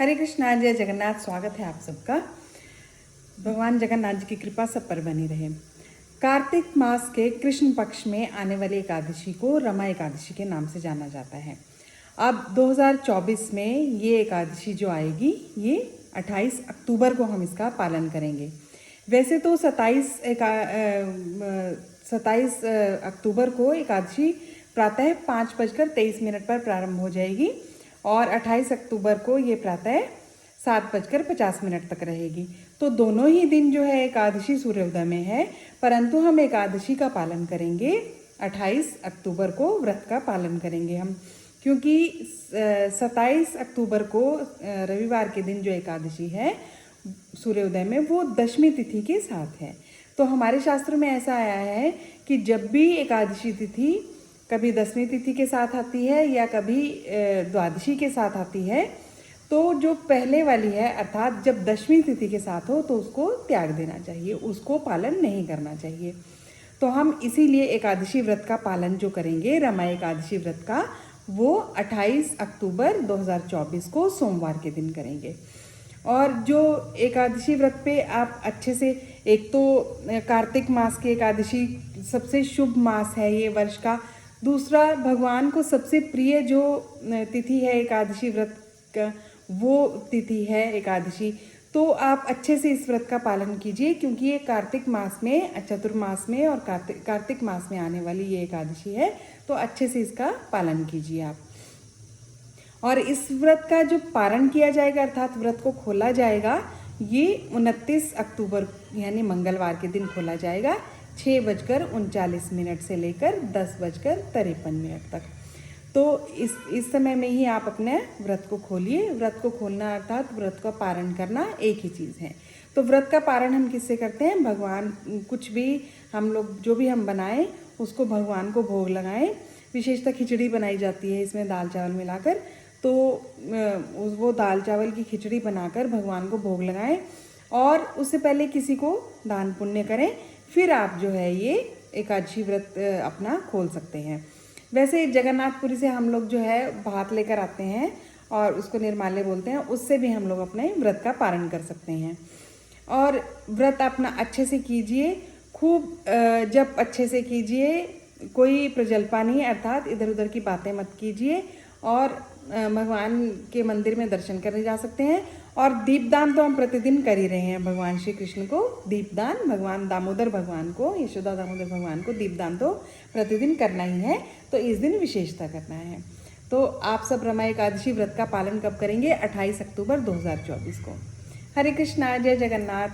हरे कृष्णा, जय जगन्नाथ। स्वागत है आप सबका। भगवान जगन्नाथ जी की कृपा सब पर बनी रहे। कार्तिक मास के कृष्ण पक्ष में आने वाली एकादशी को रमा एकादशी के नाम से जाना जाता है। अब 2024 में ये एकादशी जो आएगी, ये 28 अक्टूबर को हम इसका पालन करेंगे। वैसे तो 27 अक्टूबर को एकादशी प्रातः 5:23 पर प्रारंभ हो जाएगी और 28 अक्टूबर को ये प्रातः 7:50 तक रहेगी। तो दोनों ही दिन जो है एकादशी सूर्योदय में है, परंतु हम एकादशी का पालन करेंगे 28 अक्टूबर को, व्रत का पालन करेंगे हम, क्योंकि 27 अक्टूबर को रविवार के दिन जो एकादशी है सूर्योदय में, वो दशमी तिथि के साथ है। तो हमारे शास्त्रों में ऐसा आया है कि जब भी एकादशी तिथि कभी दशमी तिथि के साथ आती है या कभी द्वादशी के साथ आती है, तो जो पहले वाली है अर्थात जब दशमी तिथि के साथ हो तो उसको त्याग देना चाहिए, उसको पालन नहीं करना चाहिए। तो हम इसीलिए एकादशी व्रत का पालन जो करेंगे, रमा एकादशी व्रत का, वो 28 अक्टूबर 2024 को सोमवार के दिन करेंगे। और जो एकादशी व्रत पे आप अच्छे से, एक तो कार्तिक मास की एकादशी सबसे शुभ मास है ये वर्ष का, दूसरा भगवान को सबसे प्रिय जो तिथि है एकादशी व्रत का, वो तिथि है एकादशी। तो आप अच्छे से इस व्रत का पालन कीजिए, क्योंकि ये कार्तिक मास में, चतुर्मास में और कार्तिक मास में आने वाली ये एकादशी है। तो अच्छे से इसका पालन कीजिए आप। और इस व्रत का जो पारण किया जाएगा अर्थात व्रत को खोला जाएगा, ये 29 अक्टूबर यानी मंगलवार के दिन खोला जाएगा, 6:39 से लेकर 10:53 तक। तो इस समय में ही आप अपने व्रत को खोलिए। व्रत को खोलना अर्थात व्रत का पारण करना एक ही चीज़ है। तो व्रत का पारण हम किससे करते हैं? भगवान, कुछ भी हम लोग जो भी हम बनाएं उसको भगवान को भोग लगाएं। विशेषतः खिचड़ी बनाई जाती है इसमें दाल चावल मिलाकर, तो वो दाल चावल की खिचड़ी बनाकर भगवान को भोग लगाएं और उससे पहले किसी को दान पुण्य करें, फिर आप जो है ये एकादशी व्रत अपना खोल सकते हैं। वैसे जगन्नाथपुरी से हम लोग जो है भात लेकर आते हैं और उसको निर्माल्य बोलते हैं, उससे भी हम लोग अपने व्रत का पारण कर सकते हैं। और व्रत अपना अच्छे से कीजिए, खूब जब अच्छे से कीजिए, कोई प्रजल्पा नहीं अर्थात इधर उधर की बातें मत कीजिए, और भगवान के मंदिर में दर्शन करने जा सकते हैं। और दीपदान तो हम प्रतिदिन कर ही रहे हैं। भगवान श्री कृष्ण को दीपदान, भगवान दामोदर भगवान को, यशोदा दामोदर भगवान को दीपदान तो प्रतिदिन करना ही है। तो इस दिन विशेषता करना है। तो आप सब रमा एकादशी व्रत का पालन कब करेंगे? 28 अक्टूबर 2024 को। हरे कृष्णा, जय जगन्नाथ।